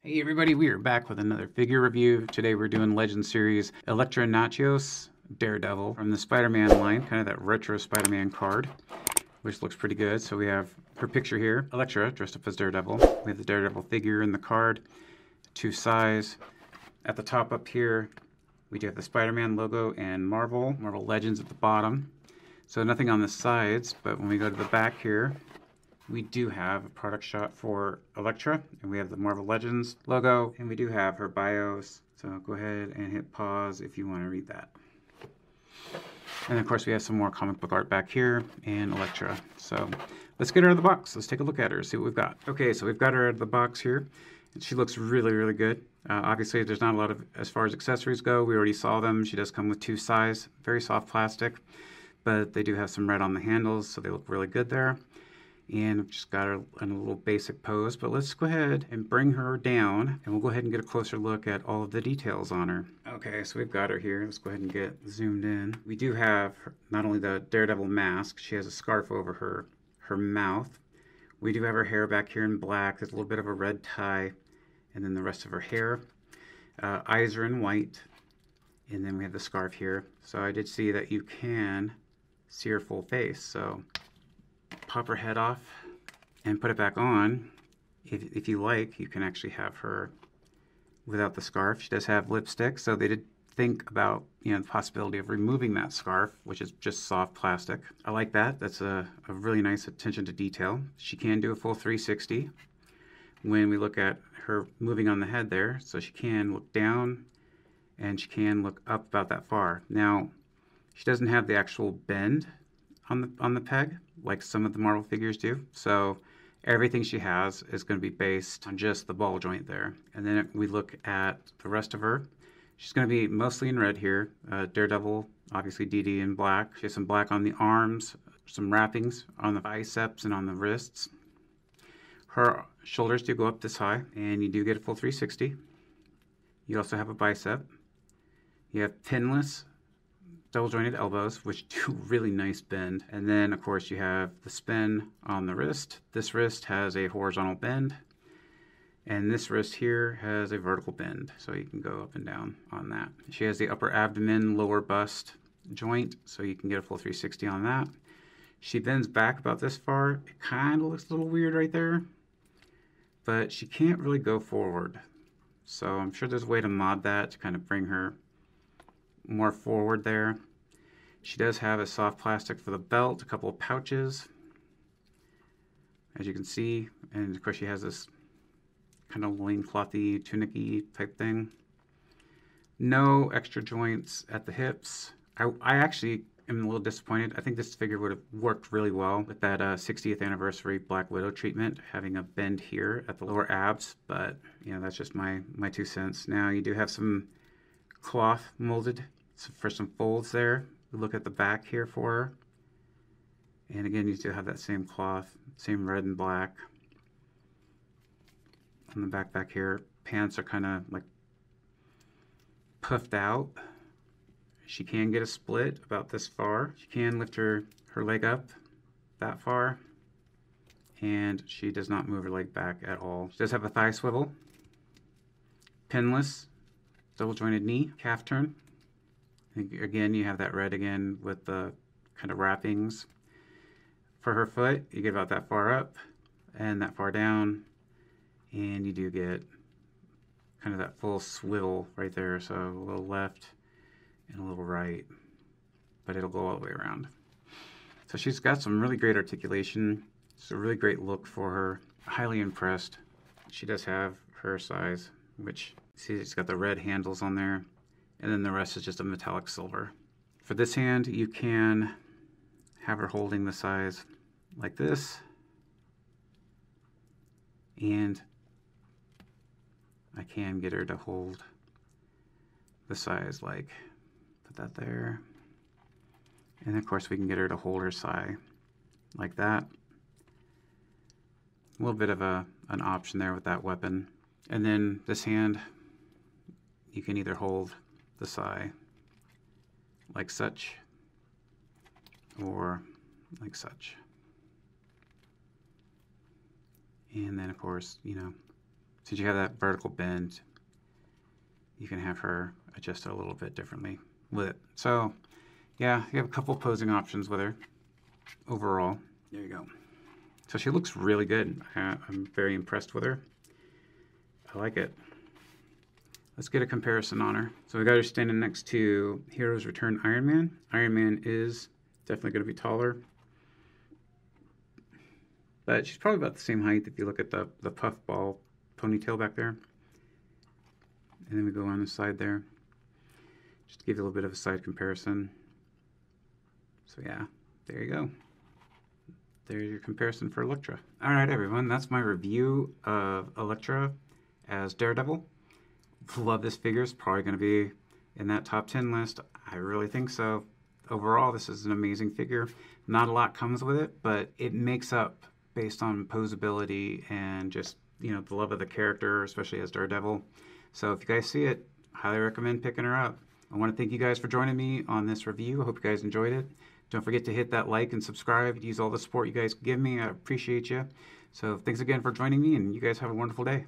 Hey everybody, we are back with another figure review. Today we're doing Legend Series ELEKTRA NATCHIOS Daredevil from the Spider-Man line, kind of that retro Spider-Man card, which looks pretty good. So we have her picture here, Elektra dressed up as Daredevil. We have the Daredevil figure in the card, two size. At the top up here, we do have the Spider-Man logo and Marvel Legends at the bottom. So nothing on the sides, but when we go to the back here, we do have a product shot for Elektra, and we have the Marvel Legends logo, and we do have her bios. So go ahead and hit pause if you want to read that. And of course we have some more comic book art back here and Elektra. So let's get her out of the box. Let's take a look at her, see what we've got. Okay, so we've got her out of the box here, and she looks really, really good. Obviously there's not a lot of, as far as accessories go, we already saw them. She does come with two size, very soft plastic, but they do have some red on the handles, so they look really good there. And I've just got her in a little basic pose, but let's go ahead and bring her down, and we'll go ahead and get a closer look at all of the details on her. Okay, so we've got her here. Let's go ahead and get zoomed in. We do have not only the Daredevil mask, she has a scarf over her mouth. We do have her hair back here in black. There's a little bit of a red tie, and then the rest of her hair. Eyes are in white, and then we have the scarf here. So I did see that you can see her full face, so pop her head off and put it back on. If you like, you can actually have her without the scarf. She does have lipstick, so they did think about, you know, the possibility of removing that scarf, which is just soft plastic. I like that. That's a really nice attention to detail. She can do a full 360 when we look at her moving on the head there, so she can look down and she can look up about that far. Now, she doesn't have the actual bend on the peg like some of the Marvel figures do, so everything she has is going to be based on just the ball joint there. And then if we look at the rest of her, she's going to be mostly in red here. Daredevil, obviously DD in black. She has some black on the arms, some wrappings on the biceps and on the wrists. Her shoulders do go up this high, and you do get a full 360. You also have a bicep. You have pinless double jointed elbows, which do really nice bend. And then of course you have the spin on the wrist. This wrist has a horizontal bend, and this wrist here has a vertical bend, so you can go up and down on that. She has the upper abdomen, lower bust joint, so you can get a full 360 on that. She bends back about this far. It kind of looks a little weird right there, but she can't really go forward. So I'm sure there's a way to mod that to kind of bring her more forward there. She does have a soft plastic for the belt, a couple of pouches, as you can see, and of course she has this kind of loinclothy, tunicky type thing. No extra joints at the hips. I actually am a little disappointed. I think this figure would have worked really well with that 60th Anniversary Black Widow treatment, having a bend here at the lower abs, but you know, that's just my 2 cents. Now you do have some cloth molded for some folds there. We look at the back here for her, and again you do have that same cloth, same red and black on the back here. Pants are kind of like puffed out. She can get a split about this far. She can lift her leg up that far, and she does not move her leg back at all. She does have a thigh swivel, pinless double jointed knee, calf turn. Again, you have that red again with the kind of wrappings. For her foot, you get about that far up and that far down, and you do get kind of that full swivel right there. So a little left and a little right, but it'll go all the way around. So she's got some really great articulation. It's a really great look for her. Highly impressed. She does have her size, which, see, it's got the red handles on there, and then the rest is just a metallic silver. For this hand, you can have her holding the size like this, and I can get her to hold the size like, put that there, and of course we can get her to hold her size like that. A little bit of an option there with that weapon. And then this hand, you can either hold the sai like such or like such. And then of course, you know, since you have that vertical bend, you can have her adjust it a little bit differently with it. So yeah, you have a couple posing options with her overall. There you go. So she looks really good. I'm very impressed with her. I like it. Let's get a comparison on her. So we got her standing next to Heroes Return Iron Man. Iron Man is definitely going to be taller, but she's probably about the same height if you look at the puffball ponytail back there. And then we go on the side there, just to give you a little bit of a side comparison. So yeah, there you go. There's your comparison for Elektra. All right, everyone, that's my review of Elektra as Daredevil. Love this figure. It's probably going to be in that top 10 list. I really think so. Overall, this is an amazing figure. Not a lot comes with it, but it makes up based on posability and just, you know, the love of the character, especially as Daredevil. So if you guys see it, highly recommend picking her up. I want to thank you guys for joining me on this review. I hope you guys enjoyed it. Don't forget to hit that like and subscribe. Use all the support you guys give me. I appreciate you. So thanks again for joining me, and you guys have a wonderful day.